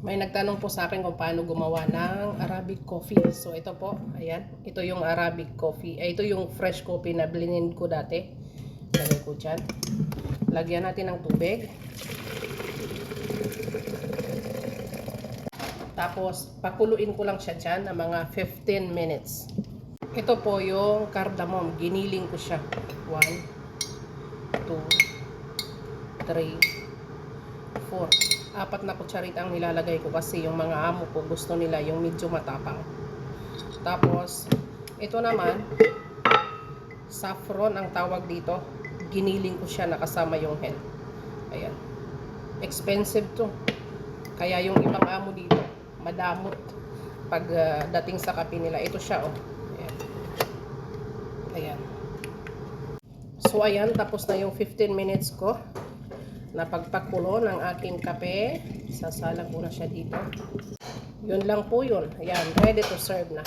May nagtanong po sa akin kung paano gumawa ng Arabic coffee. So ito po, ayan. Ito yung Arabic coffee. Ito yung fresh coffee na blended ko dati. Lagay ko dyan. Lagyan natin ng tubig. Tapos, pakuluin ko lang siya dyan ng mga 15 minutes. Ito po yung cardamom. Giniling ko siya. 1, 2, 3, 4. 4 na kutsarita ang nilalagay ko kasi yung mga amo ko gusto nila yung medyo matapang. Tapos, ito naman, saffron ang tawag dito. Giniling ko siya nakasama yung hen. Ayan. Expensive to. Kaya yung ibang amo dito, madamot pag dating sa kape nila. Ito siya, oh. Ayan. Ayan. So, ayan. Tapos na yung 15 minutes ko na pagpakulo ng aking kape. Sasalang ko na siya dito. Yun lang po yun. Ayan, ready to serve na.